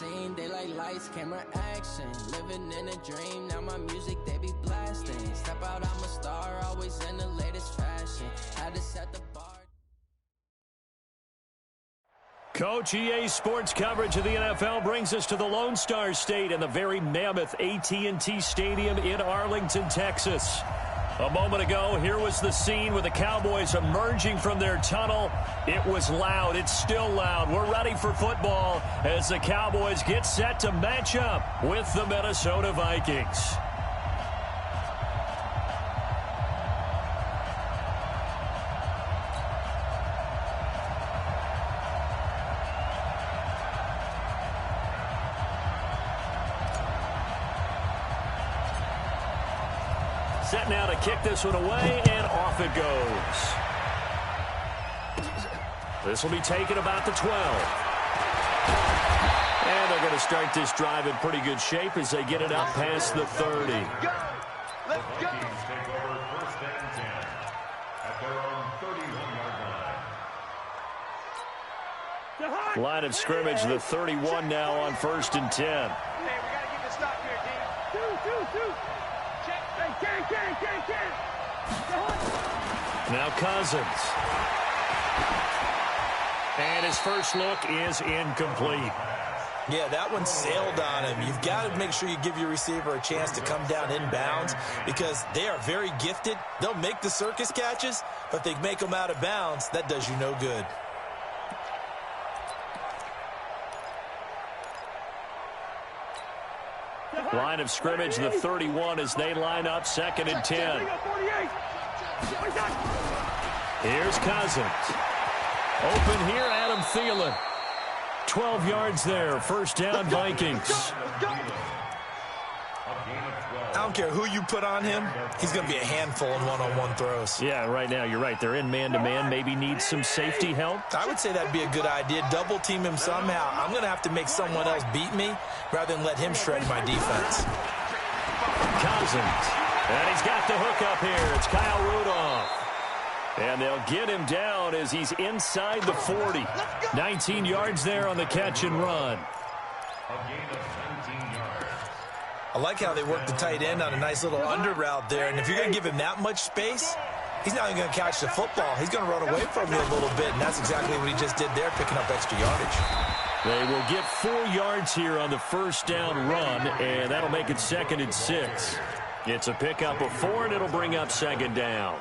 scene. They like lights, camera, action. Living in a dream, now my music they be blasting. Step out, I'm a star, always in the latest fashion. Had to set the bar. Coach, EA Sports coverage of the NFL brings us to the Lone Star State and the very mammoth AT&T Stadium in Arlington, Texas. A moment ago, here was the scene with the Cowboys emerging from their tunnel. It was loud. It's still loud. We're ready for football as the Cowboys get set to match up with the Minnesota Vikings. Set now to kick this one away, and off it goes. This will be taken about the 12. And they're going to start this drive in pretty good shape as they get it up past the 30. Let's go. Take over first and 10 at their own 31-yard line. Line of scrimmage, the 31 now on first and 10. Hey, we got to get the stop here, D. Now Cousins. And his first look is incomplete. Yeah, that one sailed on him. You've got to make sure you give your receiver a chance to come down inbounds because they are very gifted. They'll make the circus catches, but if they make them out of bounds, that does you no good. Line of scrimmage, the 31 as they line up second and 10. Here's Cousins. Open here, Adam Thielen. 12 yards there, first down Vikings. I don't care who you put on him, he's going to be a handful in one-on-one throws. Yeah, right now, you're right. They're in man-to-man, maybe need some safety help. I would say that'd be a good idea. Double team him somehow. I'm going to have to make someone else beat me rather than let him shred my defense. Cousins. And he's got the hook up here. It's Kyle Rudolph. And they'll get him down as he's inside the 40. 19 yards there on the catch and run. I like how they work the tight end on a nice little under route there. And if you're going to give him that much space, he's not even going to catch the football. He's going to run away from you a little bit, and that's exactly what he just did there, picking up extra yardage. They will get 4 yards here on the first down run, and that'll make it second and 6. It's a pickup of 4, and it'll bring up second down.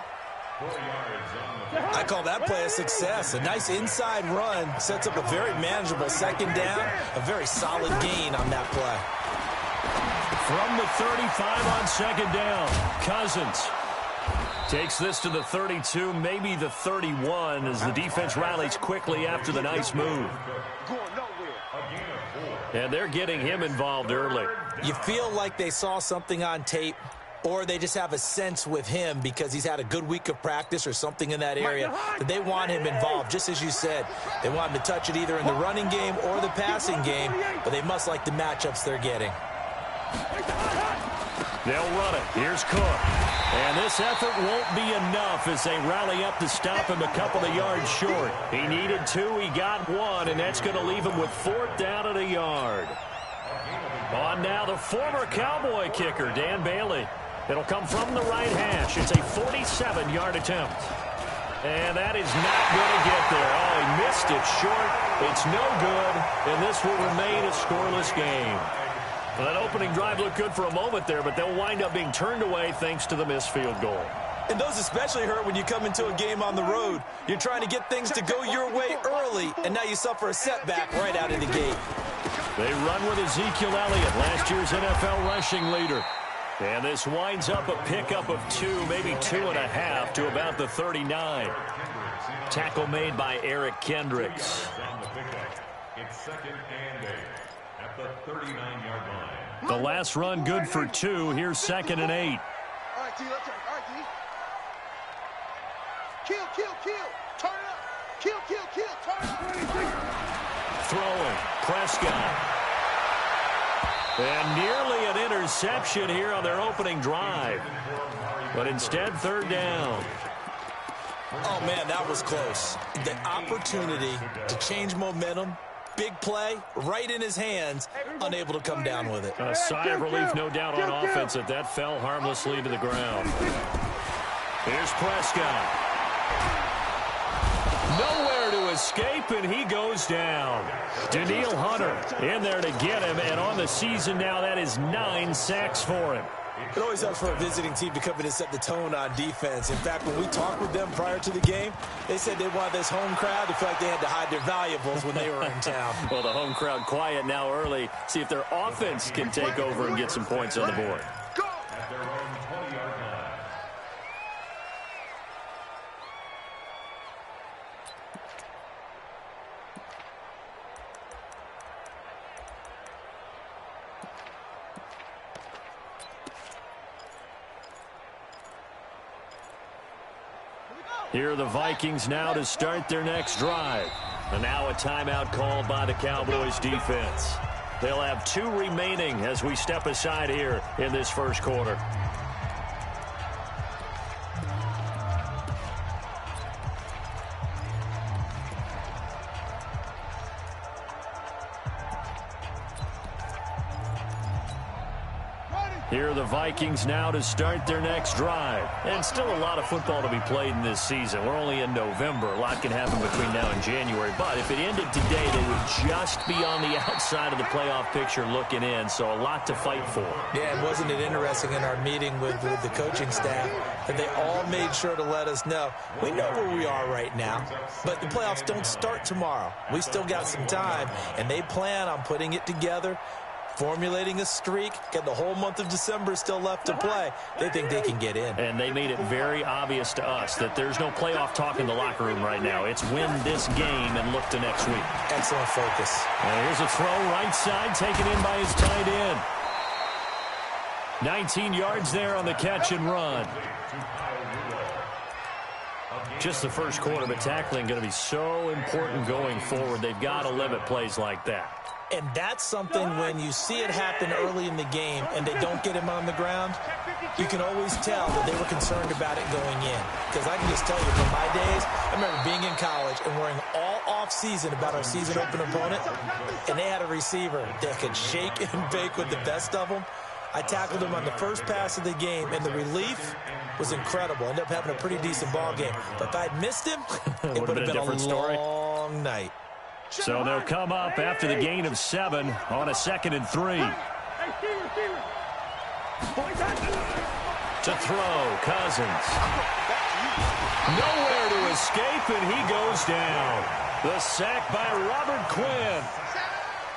I call that play a success. A nice inside run sets up a very manageable second down, a very solid gain on that play. From the 35 on second down, Cousins takes this to the 32, maybe the 31, as the defense rallies quickly after the nice move. And they're getting him involved early. You feel like they saw something on tape, or they just have a sense with him because he's had a good week of practice or something in that area that they want him involved. Just as you said, they want him to touch it either in the running game or the passing game, but they must like the matchups they're getting. They'll run it. Here's Cook. And this effort won't be enough as they rally up to stop him a couple of yards short. He needed 2, he got 1, and that's going to leave him with 4th down at a yard. On now the former Cowboy kicker, Dan Bailey. It'll come from the right hash. It's a 47-yard attempt. And that is not going to get there. Oh, he missed it short. It's no good, and this will remain a scoreless game. Well, that opening drive looked good for a moment there, but they'll wind up being turned away thanks to the missed field goal. And those especially hurt when you come into a game on the road. You're trying to get things to go your way early, and now you suffer a setback right out of the gate. They run with Ezekiel Elliott, last year's NFL rushing leader. And this winds up a pickup of 2, maybe 2.5 to about the 39. Tackle made by Eric Kendricks. It's second and 8 at the 39-yard line. The last run good for 2. Here's second and 8. All right, D, let's turn. All right, D. Kill. Turn it up. Kill. Turn it up. Throwing. Prescott. And nearly an interception here on their opening drive. But instead, 3rd down. Oh, man, that was close. The opportunity to change momentum, big play right in his hands, unable to come down with it. A sigh of relief, no doubt, on offense that fell harmlessly to the ground. Here's Prescott. Nowhere to escape, and he goes down. Danielle Hunter in there to get him, and on the season now, that is 9 sacks for him. It always helps for a visiting team to come in and set the tone on defense. In fact, when we talked with them prior to the game, they said they wanted this home crowd to feel like they had to hide their valuables when they were in town. Well, the home crowd quiet now early. See if their offense can take over and get some points on the board. At their own 20-yard line. Here are the Vikings now to start their next drive. And now a timeout called by the Cowboys defense. They'll have 2 remaining as we step aside here in this first quarter. Here are the Vikings now to start their next drive. And still a lot of football to be played in this season. We're only in November. A lot can happen between now and January. But if it ended today, they would just be on the outside of the playoff picture looking in. So a lot to fight for. Yeah, and wasn't it interesting in our meeting with the coaching staff that they all made sure to let us know, we know where we are right now, but the playoffs don't start tomorrow. We still got some time, and they plan on putting it together, formulating a streak, got the whole month of December still left to play. They think they can get in. And they made it very obvious to us that there's no playoff talk in the locker room right now. It's win this game and look to next week. Excellent focus. And here's a throw right side taken in by his tight end. 19 yards there on the catch and run. Just the first quarter, but tackling going to be so important going forward. They've got to limit plays like that. And that's something when you see it happen early in the game and they don't get him on the ground, you can always tell that they were concerned about it going in. Because I can just tell you from my days, I remember being in college and worrying all off-season about our season open opponent, and they had a receiver that could shake and bake with the best of them. I tackled him on the first pass of the game, and the relief was incredible. Ended up having a pretty decent ball game. But if I'd missed him, it would have been a long night. So they'll come up after the gain of 7 on a 2nd and 3. To throw, Cousins. Nowhere to escape, and he goes down. The sack by Robert Quinn.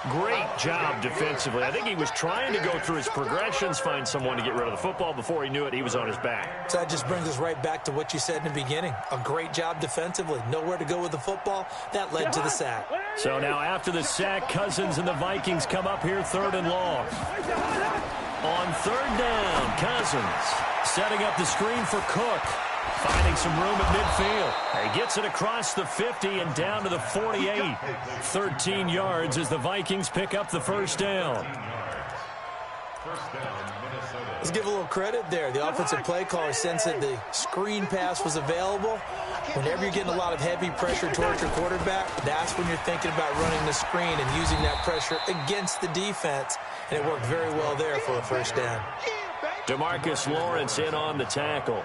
Great job defensively. I think he was trying to go through his progressions, find someone to get rid of the football. Before he knew it, he was on his back. So that just brings us right back to what you said in the beginning. A great job defensively. Nowhere to go with the football. That led to the sack. So now after the sack, Cousins and the Vikings come up here 3rd and long. On 3rd down, Cousins setting up the screen for Cook. Finding some room at midfield. He gets it across the 50 and down to the 48. 13 yards as the Vikings pick up the first down. Let's give a little credit there. The offensive play caller sensed that the screen pass was available. Whenever you're getting a lot of heavy pressure towards your quarterback, that's when you're thinking about running the screen and using that pressure against the defense. And it worked very well there for a first down. DeMarcus Lawrence in on the tackle.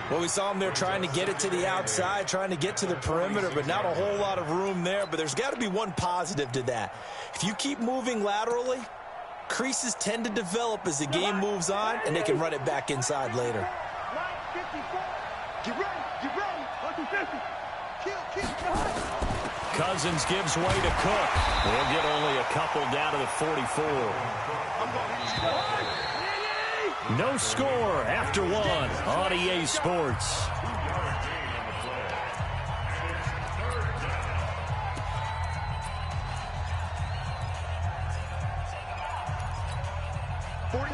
Well, we saw him there trying to get it to the outside, trying to get to the perimeter, but not a whole lot of room there. But there's got to be one positive to that. If you keep moving laterally, creases tend to develop as the game moves on, and they can run it back inside later. Cousins gives way to Cook. He'll get only a couple down to the 44. No score after 1 on EA Sports.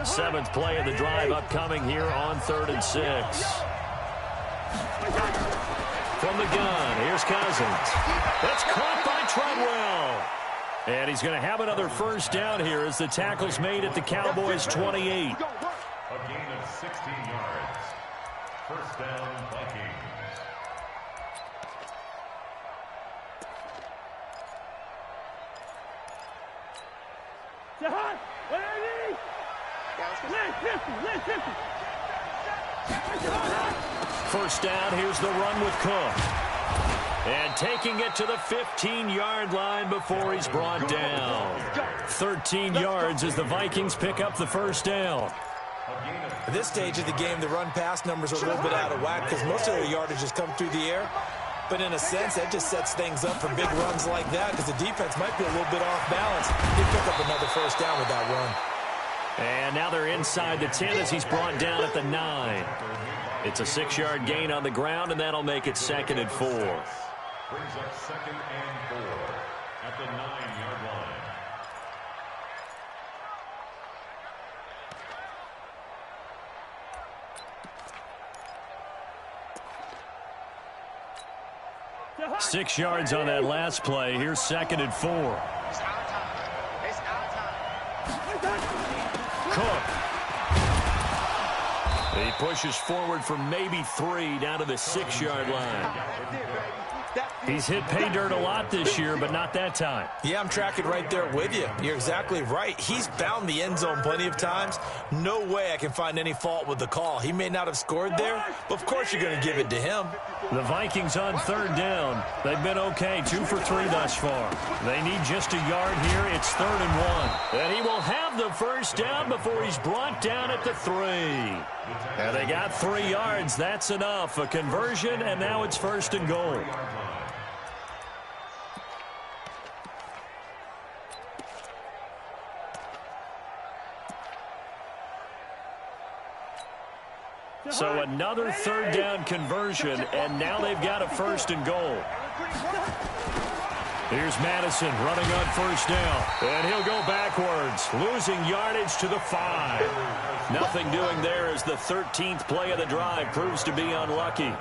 Seventh play of the drive upcoming here on 3rd and 6. From the gun, here's Cousins. That's caught by Treadwell. And he's going to have another first down here as the tackle's made at the Cowboys' 28. A gain of 16 yards. First down, Vikings. First down, here's the run with Cook. And taking it to the 15-yard line before he's brought down. 13 yards as the Vikings pick up the first down. At this stage of the game, the run-pass numbers are a little bit out of whack because most of the yardage has come through the air. But in a sense, that just sets things up for big runs like that because the defense might be a little bit off balance. They pick up another first down with that run. And now they're inside the 10 as he's brought down at the 9. It's a 6-yard gain on the ground, and that'll make it 2nd and 4. Brings up 2nd and 4 at the 9-yard line. Six yards on that last play. Here's 2nd and 4. Cook. He pushes forward for maybe 3 down to the 6-yard line. He's hit pay dirt a lot this year, but not that time. Yeah, I'm tracking right there with you. You're exactly right. He's found the end zone plenty of times. No way I can find any fault with the call. He may not have scored there, but of course you're going to give it to him. The Vikings on 3rd down. They've been okay, 2 for 3 thus far. They need just a yard here. It's 3rd and 1. And he will have the first down before he's brought down at the 3. And they got 3 yards. That's enough. A conversion, and now it's 1st and goal. So another 3rd down conversion, and now they've got a 1st and goal. Here's Madison running on 1st down, and he'll go backwards, losing yardage to the 5. Nothing doing there as the 13th play of the drive proves to be unlucky.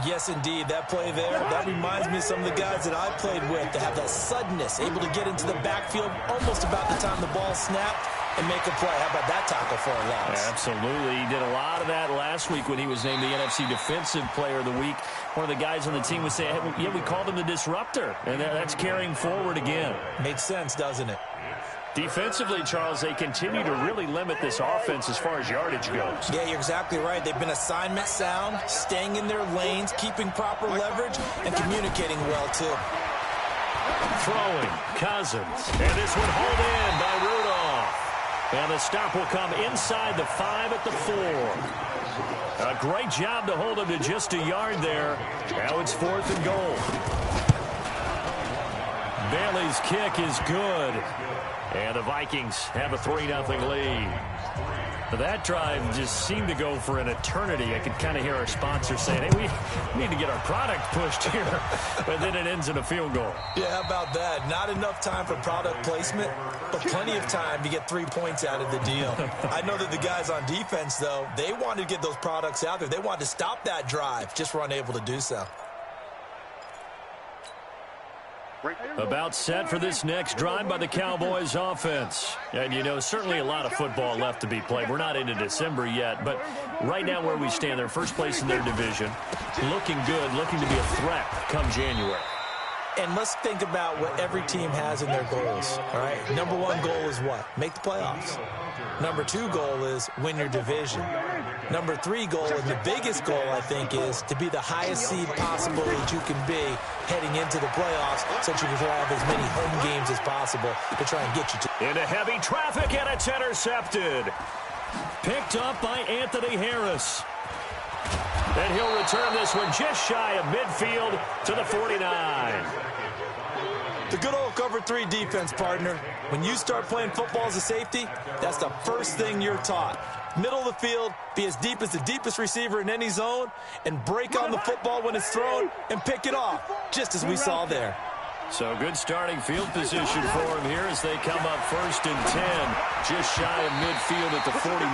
Yes, indeed. That play there, that reminds me of some of the guys that I played with that have that suddenness, able to get into the backfield almost about the time the ball snapped and make a play. How about that tackle for a loss? Absolutely. He did a lot of that last week when he was named the NFC Defensive Player of the Week. One of the guys on the team would say, hey, yeah, we called him the disruptor, and that's carrying forward again. Makes sense, doesn't it? Defensively, Charles, they continue to really limit this offense as far as yardage goes. Yeah, you're exactly right. They've been assignment sound, staying in their lanes, keeping proper leverage, and communicating well, too. Throwing, Cousins, and this one hauled in by Rudolph. And the stop will come inside the 5 at the 4. A great job to hold him to just a yard there. Now it's 4th and goal. Bailey's kick is good. And the Vikings have a 3-0 lead. That drive just seemed to go for an eternity. I could kind of hear our sponsor saying, hey, we need to get our product pushed here. But then it ends in a field goal. Yeah, how about that? Not enough time for product placement, but plenty of time to get 3 points out of the deal. I know that the guys on defense, though, they wanted to get those products out there. They wanted to stop that drive, just were unable to do so. About set for this next drive by the Cowboys offense. And, you know, certainly a lot of football left to be played. We're not into December yet, but right now where we stand, they're first place in their division. Looking good, looking to be a threat come January. And let's think about what every team has in their goals, all right? Number 1 goal is what? Make the playoffs. Number 2 goal is win your division. Number 3 goal, and the biggest goal, I think, is to be the highest seed possible that you can be heading into the playoffs so that you can have as many home games as possible to try and get you to. Into heavy traffic, and it's intercepted. Picked up by Anthony Harris. And he'll return this one just shy of midfield to the 49. The good old cover 3 defense, partner. When you start playing football as a safety, that's the first thing you're taught. Middle of the field, be as deep as the deepest receiver in any zone, and break on the football when it's thrown and pick it off, just as we saw there. So good starting field position for him here as they come up 1st and 10, just shy of midfield at the 49.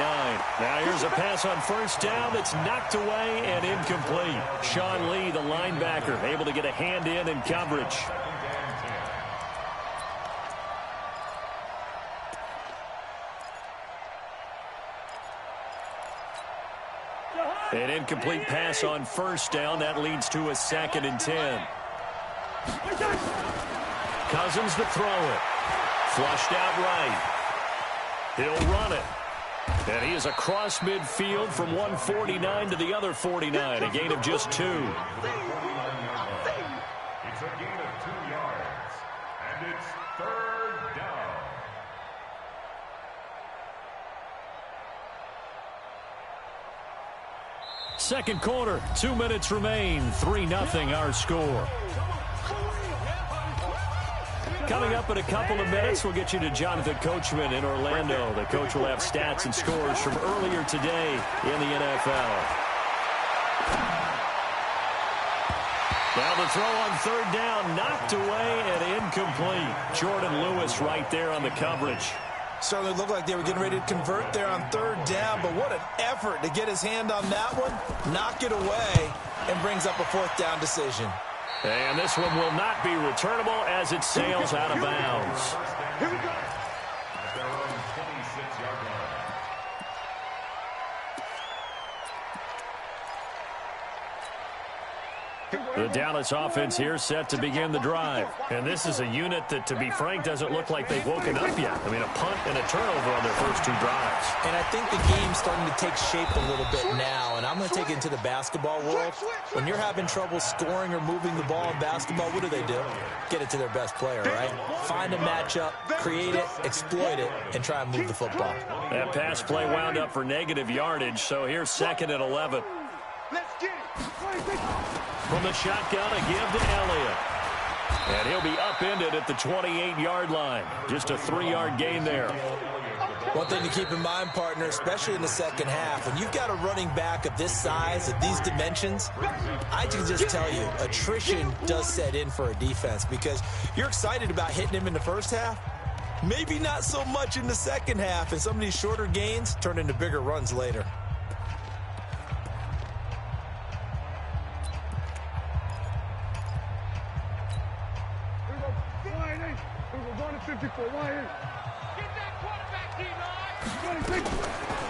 Now here's a pass on 1st down that's knocked away and incomplete. Sean Lee, the linebacker, able to get a hand in coverage. An incomplete pass on 1st down. That leads to a 2nd and 10. Cousins to throw it. Flushed out right. He'll run it. And he is across midfield from 149 to the other 49, a gain of just 2. It's a gain of 2 yards, and it's 3rd down. Second quarter, 2 minutes remain, 3-0 our score. Coming up in a couple of minutes, we'll get you to Jonathan Coachman in Orlando. The coach will have stats and scores from earlier today in the NFL. Now the throw on 3rd down, knocked away and incomplete. Jordan Lewis right there on the coverage. Certainly looked like they were getting ready to convert there on 3rd down, but what an effort to get his hand on that one, knock it away, and brings up a 4th down decision. And this one will not be returnable as it sails out of bounds. Here we go. At their own 26-yard line. The Dallas offense here set to begin the drive. And this is a unit that, to be frank, doesn't look like they've woken up yet. I mean, a punt and a turnover on their first 2 drives. And I think the game's starting to take shape a little bit now, and I'm going to take it into the basketball world. When you're having trouble scoring or moving the ball in basketball, what do? Get it to their best player, right? Find a matchup, create it, exploit it, and try and move the football. That pass play wound up for negative yardage, so here's 2nd and 11. Let's get it. From the shotgun, a give to Elliott. And he'll be upended at the 28-yard line. Just a 3-yard gain there. One thing to keep in mind, partner, especially in the second half, when you've got a running back of this size, of these dimensions, I can just tell you, attrition does set in for a defense because you're excited about hitting him in the first half. Maybe not so much in the second half, and some of these shorter gains turn into bigger runs later.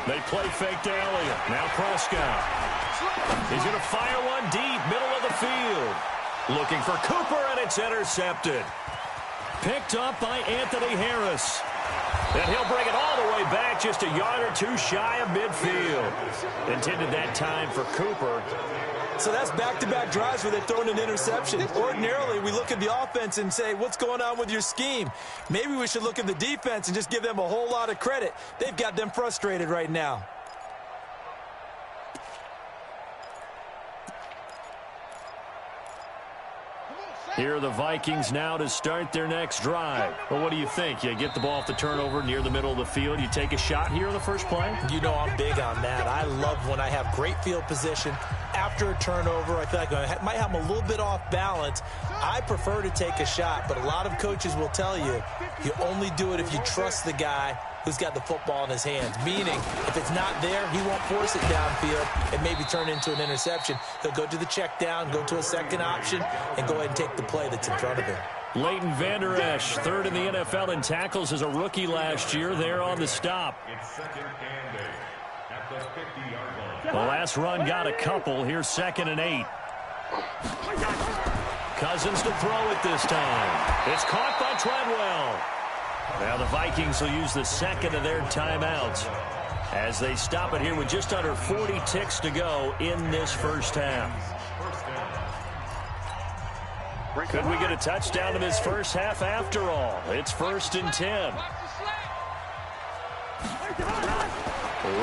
They play fake to Elliott. Now Prescott. He's going to fire one deep, middle of the field. Looking for Cooper, and it's intercepted. Picked up by Anthony Harris. And he'll bring it all the way back, just a yard or 2 shy of midfield. Intended that time for Cooper. So that's back-to-back drives where they've thrown an interception. Ordinarily, we look at the offense and say, what's going on with your scheme? Maybe we should look at the defense and just give them a whole lot of credit. They've got them frustrated right now. Here are the Vikings now to start their next drive. Well, what do you think? You get the ball off the turnover near the middle of the field. You take a shot here on the first play? You know I'm big on that. I love when I have great field position. After a turnover, I feel like I might have them a little bit off balance. I prefer to take a shot, but a lot of coaches will tell you, you only do it if you trust the guy who's got the football in his hands. Meaning, if it's not there, he won't force it downfield and maybe turn into an interception. He'll go to the check down, go to a second option, and go ahead and take the play that's in front of him. Leighton Vander Esch, 3rd in the NFL in tackles as a rookie last year. There on the stop. It's 2nd and 8 at the 50-yard line. The last run got a couple. Here's 2nd and 8. Cousins to throw it this time. It's caught by Treadwell. Now the Vikings will use the 2nd of their timeouts as they stop it here with just under 40 ticks to go in this first half. Could we get a touchdown in this first half after all? It's 1st and 10.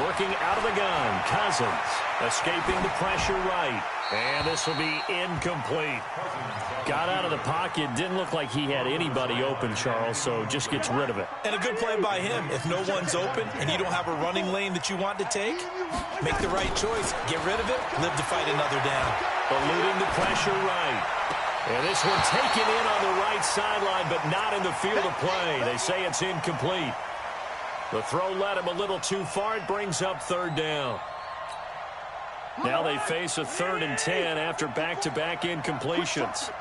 Working out of the gun, Cousins escaping the pressure right. And this will be incomplete. Got out of the pocket. Didn't look like he had anybody open, Charles, so just gets rid of it. And a good play by him. If no one's open and you don't have a running lane that you want to take, make the right choice. Get rid of it. Live to fight another down. Eluding the pressure right. And this one taken in on the right sideline, but not in the field of play. They say it's incomplete. The throw led him a little too far. It brings up 3rd down. Now they face a 3rd and 10 after back-to-back incompletions.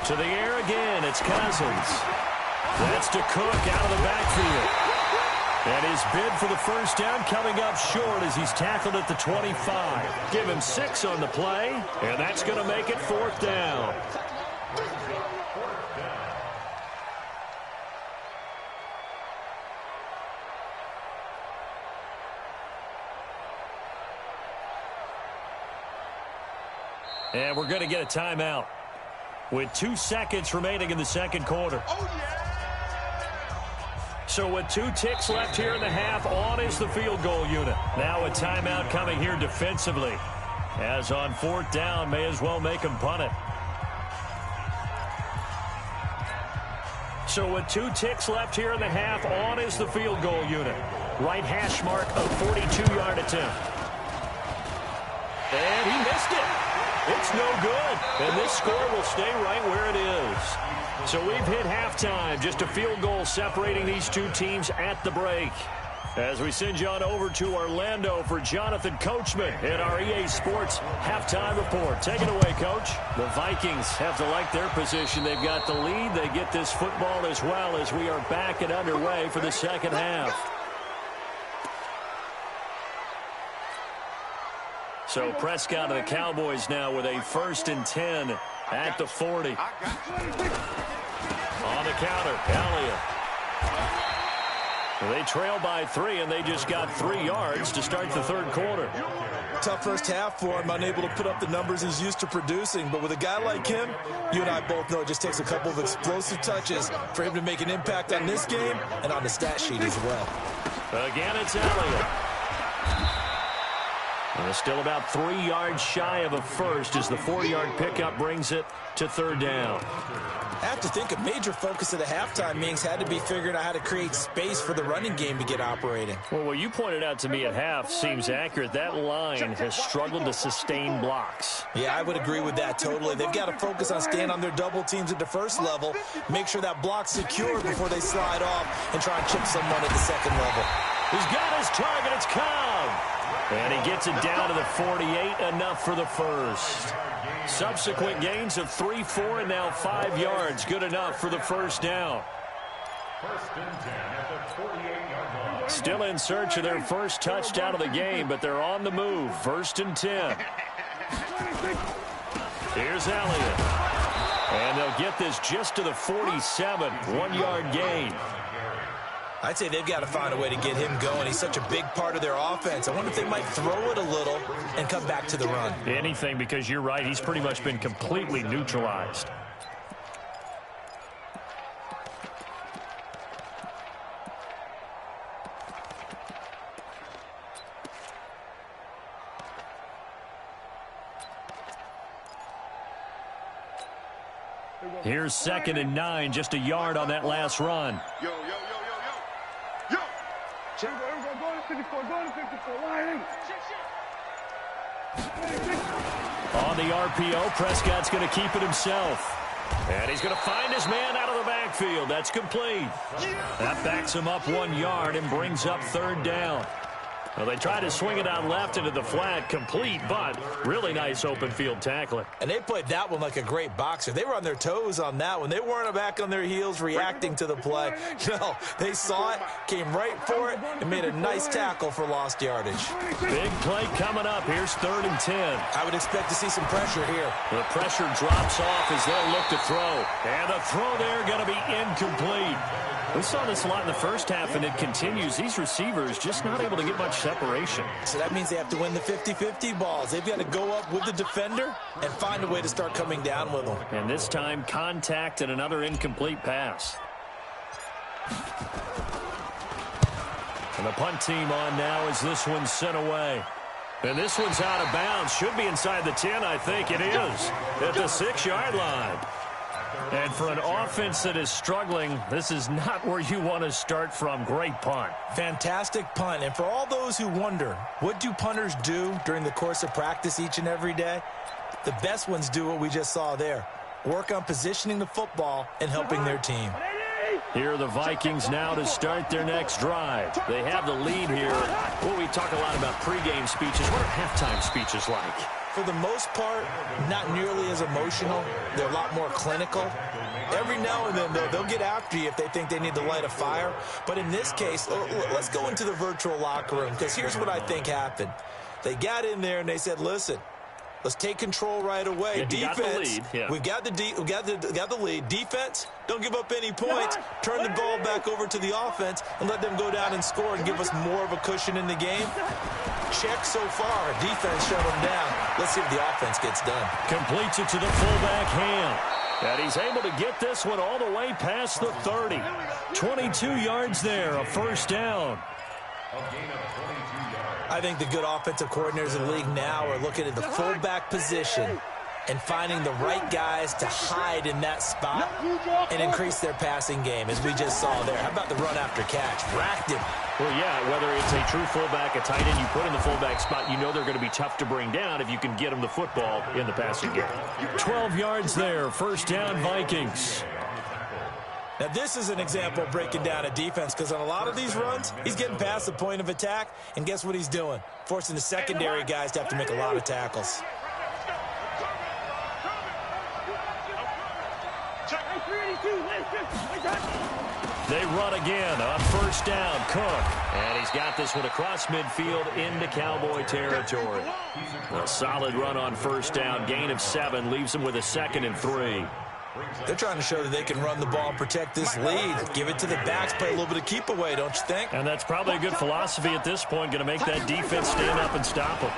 To the air again, it's Cousins. That's to Cook out of the backfield. And his bid for the first down coming up short as he's tackled at the 25. Give him 6 on the play, and that's going to make it 4th down. And we're going to get a timeout with 2 seconds remaining in the second quarter. Oh, yeah. So with 2 ticks left here in the half, on is the field goal unit. Now a timeout coming here defensively. As on 4th down, may as well make him punt it. So with 2 ticks left here in the half, on is the field goal unit. Right hash mark of 42-yard attempt. And he missed it. It's no good. And this score will stay right where it is. So we've hit halftime. Just a field goal separating these two teams at the break. As we send you on over to Orlando for Jonathan Coachman in our EA Sports halftime report. Take it away, Coach. The Vikings have to like their position. They've got the lead. They get this football as well as we are back and underway for the second half. So Prescott of the Cowboys now with a 1st and 10 at the 40. On the counter, Elliott. They trail by 3, and they just got 3 yards to start the third quarter. Tough first half for him, unable to put up the numbers he's used to producing. But with a guy like him, you and I both know it just takes a couple of explosive touches for him to make an impact on this game and on the stat sheet as well. Again, it's Elliott. And still about 3 yards shy of a first as the 4-yard pickup brings it to 3rd down. I have to think a major focus of the halftime meetings had to be figuring out how to create space for the running game to get operating. Well, what you pointed out to me at half seems accurate. That line has struggled to sustain blocks. Yeah, I would agree with that totally. They've got to focus on staying on their double teams at the first level, make sure that block's secure before they slide off and try and chip someone at the second level. He's got his target. It's Cobb. And he gets it down to the 48, enough for the first. Subsequent gains of 3, 4, and now 5 yards. Good enough for the first down. 1st and 10 at the 48-yard line. Still in search of their first touchdown of the game, but they're on the move. 1st and 10. Here's Elliott. And they'll get this just to the 47, 1-yard gain. I'd say they've got to find a way to get him going. He's such a big part of their offense. I wonder if they might throw it a little and come back to the run. Anything, because you're right. He's pretty much been completely neutralized. Here's 2nd and 9, just a yard on that last run. Yo. Check, go to 54, go to 54, line. On the RPO, Prescott's going to keep it himself. And he's going to find his man out of the backfield. That's complete. That backs him up 1 yard and brings up 3rd down. Well, they try to swing it out left into the flat, complete, but really nice open field tackling. And they played that one like a great boxer. They were on their toes on that one. They weren't back on their heels reacting to the play. No, they saw it, came right for it, and made a nice tackle for lost yardage. Big play coming up. Here's 3rd and 10. I would expect to see some pressure here. The pressure drops off as they'll look to throw. And the throw there going to be incomplete. We saw this a lot in the first half, and it continues. These receivers just not able to get much separation. So that means they have to win the 50-50 balls. They've got to go up with the defender and find a way to start coming down with them. And this time, contact and another incomplete pass. And the punt team on now as this one's sent away. And this one's out of bounds. Should be inside the 10, I think it is. At the 6-yard line. And for an offense that is struggling, this is not where you want to start from. Great punt. Fantastic punt. And for all those who wonder, what do punters do during the course of practice each and every day? The best ones do what we just saw there. Work on positioning the football and helping their team. Here are the Vikings now to start their next drive. They have the lead here. Well, we talk a lot about pregame speeches. What are halftime speeches like? For the most part, not nearly as emotional. They're a lot more clinical. Every now and then, they'll get after you if they think they need to light a fire. But in this case, let's go into the virtual locker room, because here's what I think happened. They got in there and they said, listen, let's take control right away. Yeah, defense, we've got the lead. Defense, don't give up any points. Turn the ball back over to the offense and let them go down and score and give us more of a cushion in the game. check so far. Defense shut him down. Let's see if the offense gets done. Completes it to the fullback Ham. And he's able to get this one all the way past the 30. 22 yards there, a first down. I think the good offensive coordinators in the league now are looking at the fullback position and finding the right guys to hide in that spot and increase their passing game, as we just saw there. How about the run after catch? Racked him. Well, yeah, whether it's a true fullback, a tight end you put in the fullback spot, you know they're going to be tough to bring down if you can get them the football in the passing game. 12 yards there, first down Vikings. Now, this is an example of breaking down a defense, because on a lot of these runs, he's getting past the point of attack, and guess what he's doing? Forcing the secondary guys to have to make a lot of tackles. They run again on first down, Cook. And he's got this one across midfield into Cowboy territory. A solid run on first down, gain of 7, leaves him with a 2nd and 3. They're trying to show that they can run the ball and protect this lead. Give it to the backs, play a little bit of keep away, don't you think? And that's probably a good philosophy at this point, going to make that defense stand up and stop them.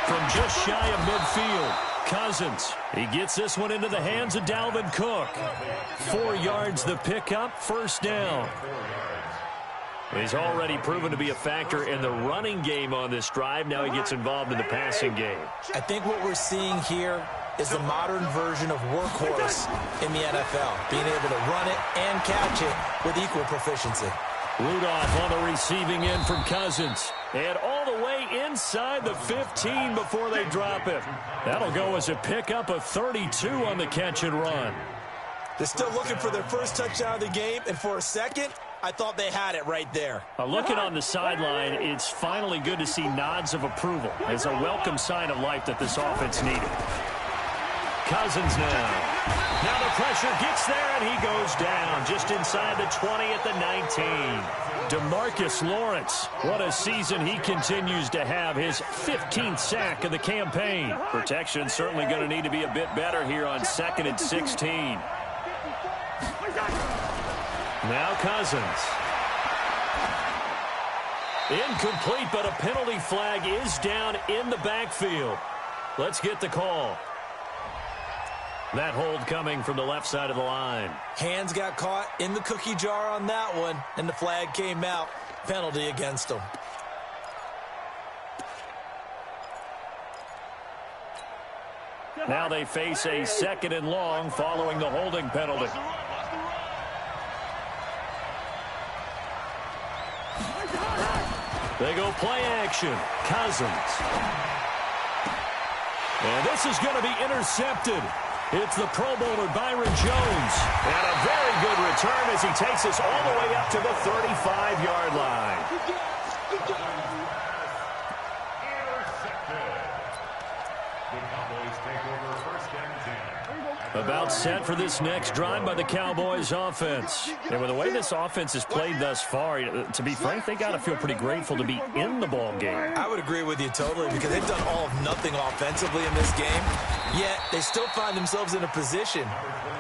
From just shy of midfield, Cousins. He gets this one into the hands of Dalvin Cook. 4 yards the pickup, first down. He's already proven to be a factor in the running game on this drive. Now he gets involved in the passing game. I think what we're seeing here is the modern version of workhorse in the NFL, being able to run it and catch it with equal proficiency. Rudolph on the receiving end from Cousins. And all the way inside the 15 before they drop it. That'll go as a pickup of 32 on the catch and run. They're still looking for their first touchdown of the game, and for a second, I thought they had it right there. Looking on the sideline, it's finally good to see nods of approval. It's a welcome sign of life that this offense needed. Cousins now. Now the pressure gets there, and he goes down just inside the 20 at the 19. DeMarcus Lawrence, what a season he continues to have, his 15th sack of the campaign. Protection certainly going to need to be a bit better here on 2nd and 16. Now Cousins. Incomplete, but a penalty flag is down in the backfield. Let's get the call. That hold coming from the left side of the line. Hands got caught in the cookie jar on that one, and the flag came out. Penalty against him. Now they face a 2nd and long following the holding penalty. They go play action. Cousins. And this is going to be intercepted. It's the Pro Bowler Byron Jones. And a very good return as he takes us all the way up to the 35-yard line. About set for this next drive by the Cowboys offense. And with the way this offense has played thus far, to be frank, they got to feel pretty grateful to be in the ball game. I would agree with you totally, because they've done all of nothing offensively in this game, yet they still find themselves in a position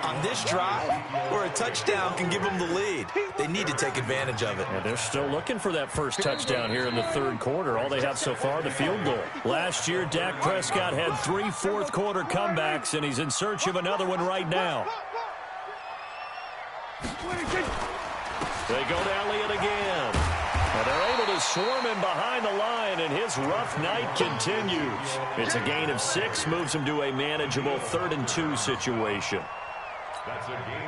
on this drive where a touchdown can give them the lead. They need to take advantage of it. And they're still looking for that first touchdown here in the 3rd quarter. All they have so far, the field goal. Last year, Dak Prescott had 3 fourth-quarter comebacks, and he's in search of another one right now. They go to Elliott again. And they're able to swarm him behind the line, and his rough night continues. It's a gain of 6, moves him to a manageable 3rd and 2 situation.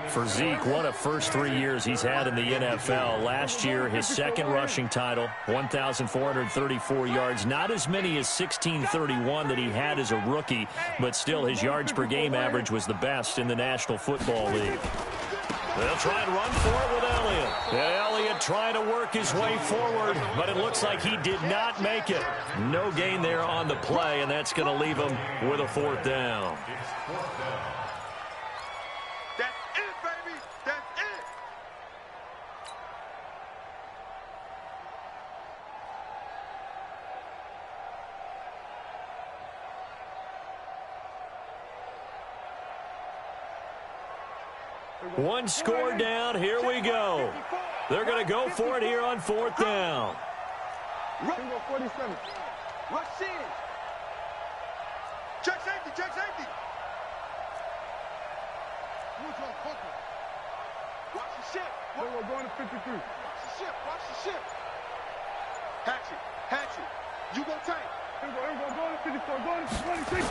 For Zeke, what a first 3 years he's had in the NFL. Last year, his 2nd rushing title, 1,434 yards. Not as many as 1,631 that he had as a rookie, but still his yards per game average was the best in the National Football League. They'll try and run for it with Elliott. And Elliott trying to work his way forward, but it looks like he did not make it. No gain there on the play, and that's going to leave him with a 4th down. One score down. Here we go. They're going to go for it here on 4th down. Go 47. Rush in. Check safety, check safety. Watch the ship. We're going to 53. Watch the ship, watch the ship. Hatchet. You go tight. Here we go, going to 54, going to 26.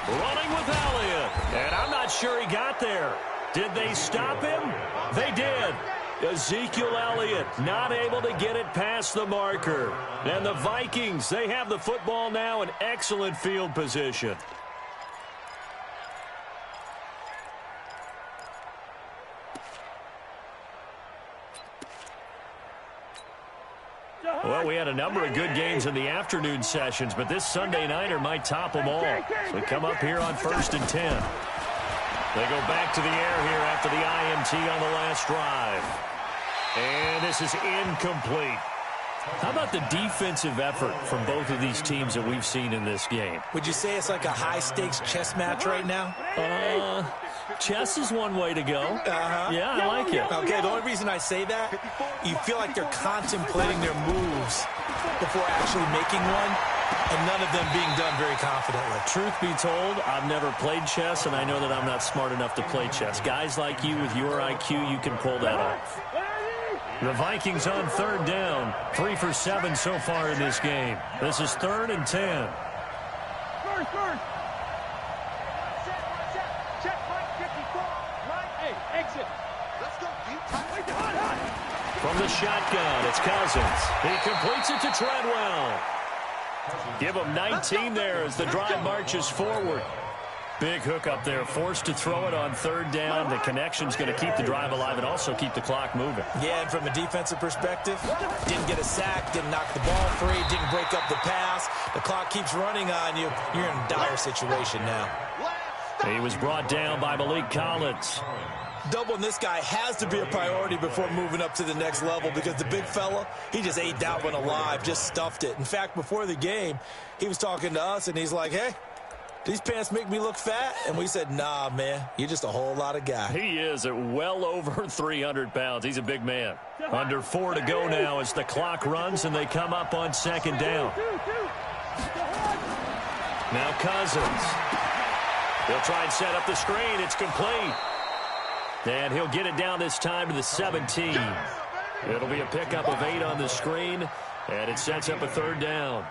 Running with Elliott. And I'm not sure he got there. Did they stop him? They did. Ezekiel Elliott not able to get it past the marker. And the Vikings, they have the football now in excellent field position. Well, we had a number of good games in the afternoon sessions, but this Sunday nighter might top them all. So we come up here on 1st and 10. They go back to the air here after the IMT on the last drive. And this is incomplete. How about the defensive effort from both of these teams that we've seen in this game? Would you say it's like a high-stakes chess match right now? Chess is one way to go. Yeah, I like it. Okay, the only reason I say that, you feel like they're contemplating their moves before actually making one, and none of them being done very confidently. Truth be told, I've never played chess, and I know that I'm not smart enough to play chess. Guys like you with your IQ, you can pull that off. The Vikings on 3rd down. 3 for 7 so far in this game. This is 3rd and 10. First. Check right 54. Right 8. Exit. Let's go deep. From the shotgun, it's Cousins. He completes it to Treadwell. Give him 19 there as the drive marches forward. Big hook up there, forced to throw it on 3rd down. The connection's going to keep the drive alive and also keep the clock moving. Yeah, and from a defensive perspective, didn't get a sack, didn't knock the ball free, didn't break up the pass. The clock keeps running on you. You're in a dire situation now. He was brought down by Malik Collins. Doubling this guy has to be a priority before moving up to the next level because the big fella, he just ate that one alive, just stuffed it. In fact, before the game, he was talking to us, and he's like, hey, these pants make me look fat? And we said, nah, man, you're just a whole lot of guy. He is at well over 300 pounds. He's a big man. Under 4 to go now as the clock runs and they come up on 2nd down. Now Cousins. He'll try and set up the screen. It's complete. And he'll get it down this time to the 17. It'll be a pickup of 8 on the screen. And it sets up a 3rd down.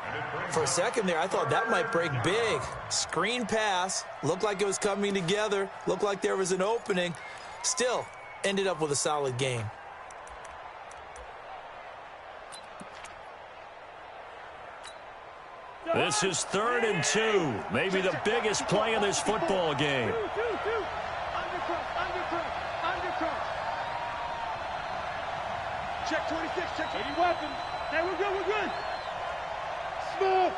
For a second there, I thought that might break big. Screen pass. Looked like it was coming together. Looked like there was an opening. Still, ended up with a solid game. This is 3rd and 2. Maybe the biggest play in this football game. Undercross. Check 26, check 80 weapons. Hey, we're good. Small.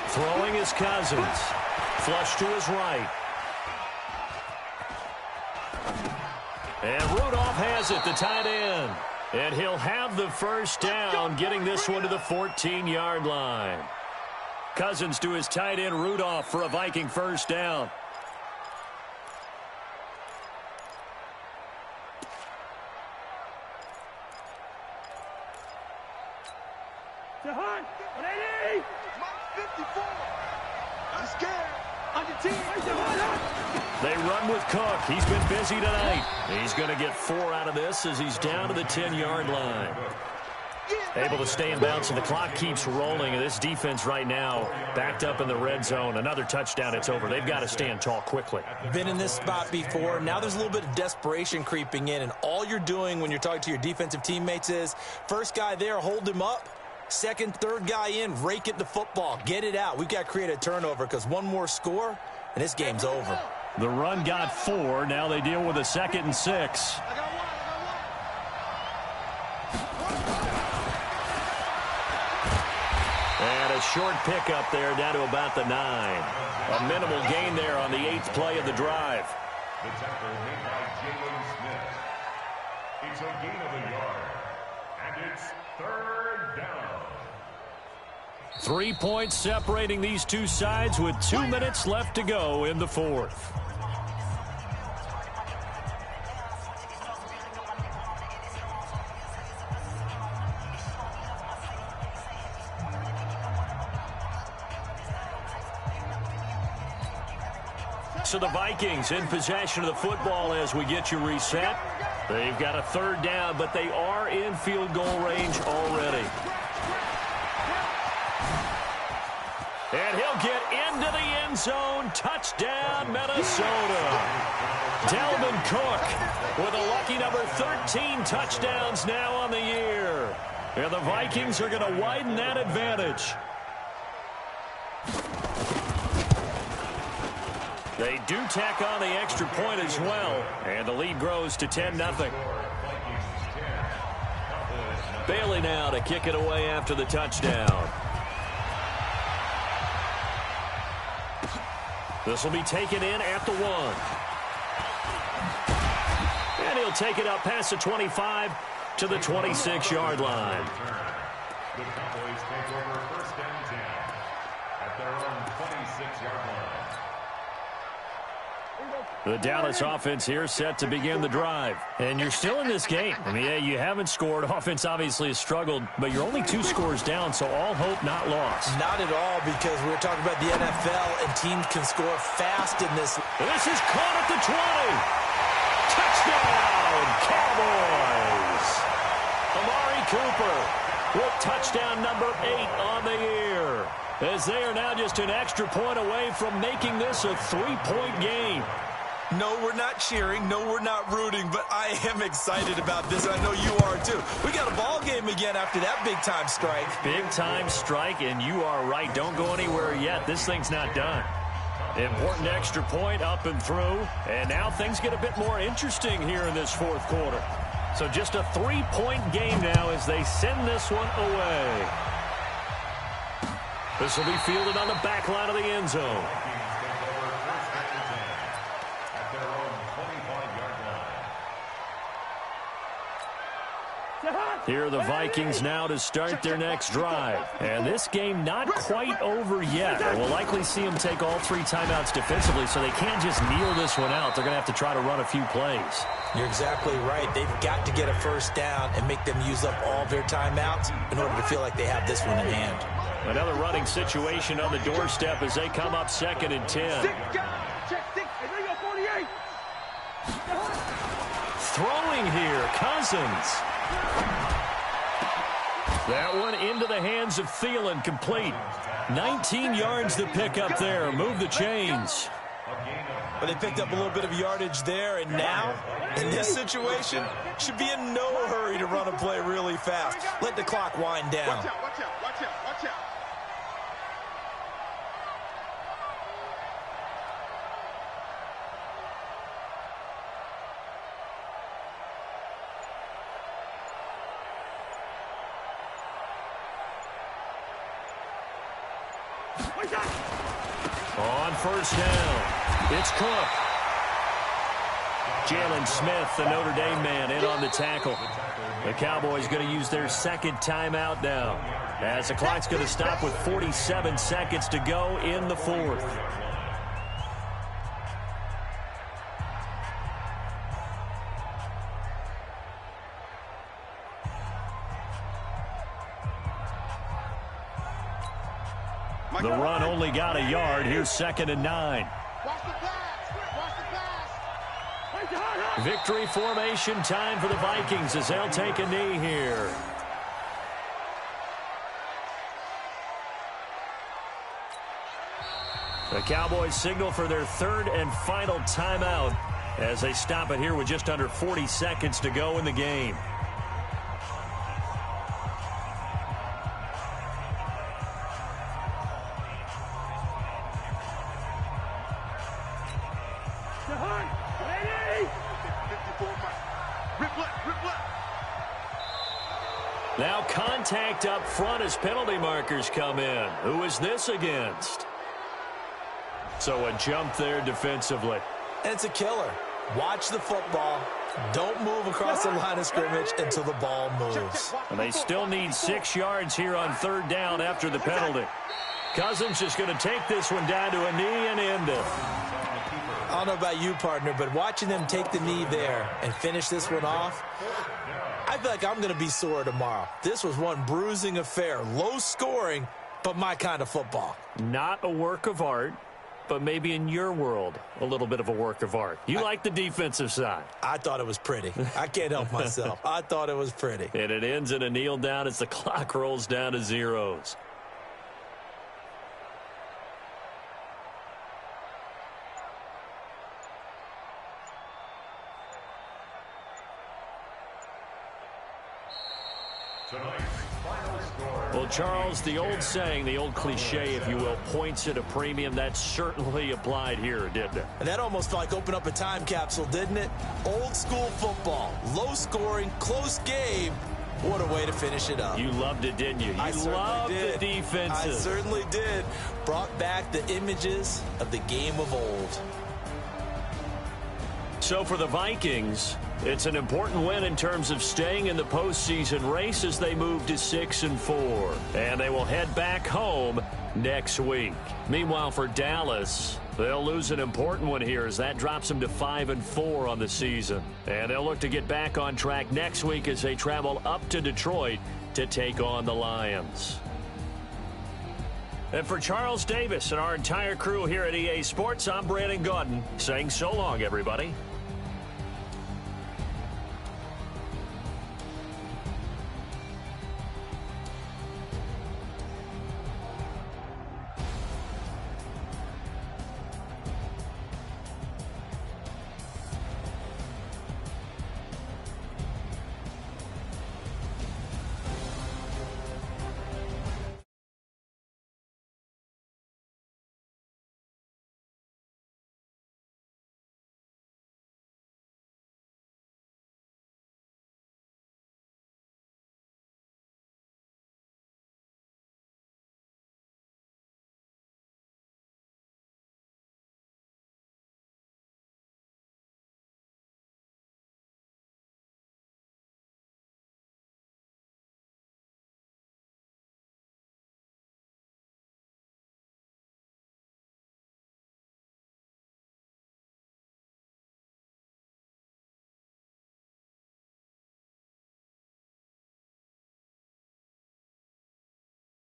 Throwing is Cousins. Flush to his right. And Rudolph has it, the tight end. And he'll have the 1st down, getting this one to the 14-yard line. Cousins to his tight end, Rudolph, for a Viking 1st down. They run with Cook. He's been busy tonight. He's going to get 4 out of this as he's down to the 10-yard line. Able to stay in bounds, and the clock keeps rolling. And this defense right now backed up in the red zone. Another touchdown, it's over. They've got to stand tall quickly. Been in this spot before. Now there's a little bit of desperation creeping in, and all you're doing when you're talking to your defensive teammates is, first guy there, hold him up. Second, third guy in, rake it the football. Get it out. We've got to create a turnover because one more score, and this game's over. The run got 4. Now they deal with a 2nd and 6. And a short pickup there down to about the 9. A minimal gain there on the 8th play of the drive. The tackle made by Jalen Smith. It's a gain of a yard. And it's 3rd down. 3 points separating these two sides with 2 minutes left to go in the 4th. So the Vikings in possession of the football as we get you reset. They've got a third down, but they are in field goal range already. And he'll get into the end zone. Touchdown, Minnesota. Dalvin Cook with a lucky number 13 touchdowns now on the year. And the Vikings are going to widen that advantage. They do tack on the extra point as well. And the lead grows to 10-0. Bailey now to kick it away after the touchdown. This will be taken in at the 1. And he'll take it up past the 25 to the 26-yard line. The Cowboys take over first and 10 at their own 26-yard line. The Dallas offense here set to begin the drive. And you're still in this game. I mean, yeah, you haven't scored. Offense obviously has struggled, but you're only 2 scores down, so all hope not lost. Not at all, because we're talking about the NFL, and teams can score fast in this. And this is caught at the 20. Touchdown, Cowboys. Amari Cooper with touchdown number 8 on the year, as they are now just an extra point away from making this a 3-point game. No, we're not cheering. No, we're not rooting, but I am excited about this. I know you are, too. We got a ball game again after that big-time strike. Big-time strike, and you are right. Don't go anywhere yet. This thing's not done. Important extra point up and through, and now things get a bit more interesting here in this fourth quarter. So just a 3-point game now as they send this one away. This will be fielded on the back line of the end zone. Here are the Vikings now to start their next drive. And this game not quite over yet. We'll likely see them take all 3 timeouts defensively, so they can't just kneel this one out. They're going to have to try to run a few plays. You're exactly right. They've got to get a first down and make them use up all their timeouts in order to feel like they have this one in hand. Another running situation on the doorstep as they come up 2nd and 10. Throwing here, Cousins. That one into the hands of Thielen, complete. 19 yards to pick up there. Move the chains. But they picked up a little bit of yardage there, and now, in this situation, should be in no hurry to run a play really fast. Let the clock wind down. Watch out, watch out, watch out, watch out. On first down, it's Cook. Jalen Smith, the Notre Dame man, in on the tackle. The Cowboys going to use their 2nd timeout now, as the clock's going to stop with 47 seconds to go in the 4th. The run only got a yard. Here's 2nd and 9. Victory formation time for the Vikings as they'll take a knee here. The Cowboys signal for their 3rd and final timeout as they stop it here with just under 40 seconds to go in the game. Now contact up front as penalty markers come in. Who is this against? So a jump there defensively. And it's a killer. Watch the football. Don't move across the line of scrimmage until the ball moves. And they still need 6 yards here on 3rd down after the penalty. Cousins just going to take this one down to a knee and end it. I don't know about you, partner, but watching them take the knee there and finish this one off, I feel like I'm going to be sore tomorrow. This was one bruising affair. Low scoring, but my kind of football. Not a work of art. but maybe in your world, a little bit of a work of art. You like the defensive side. I thought it was pretty. I can't help myself. I thought it was pretty. And it ends in a kneel down as the clock rolls down to zeros. Well, Charles, the old saying, the old cliche, if you will, points at a premium. That certainly applied here, didn't it? And that almost like opened up a time capsule, didn't it? Old school football, low scoring, close game. What a way to finish it up. You loved it, didn't you? You loved the defenses. I certainly did. Brought back the images of the game of old. So for the Vikings, it's an important win in terms of staying in the postseason race as they move to 6-4. And they will head back home next week. Meanwhile, for Dallas, they'll lose an important one here as that drops them to 5-4 on the season. And they'll look to get back on track next week as they travel up to Detroit to take on the Lions. And for Charles Davis and our entire crew here at EA Sports, I'm Brandon Gaudin saying so long, everybody.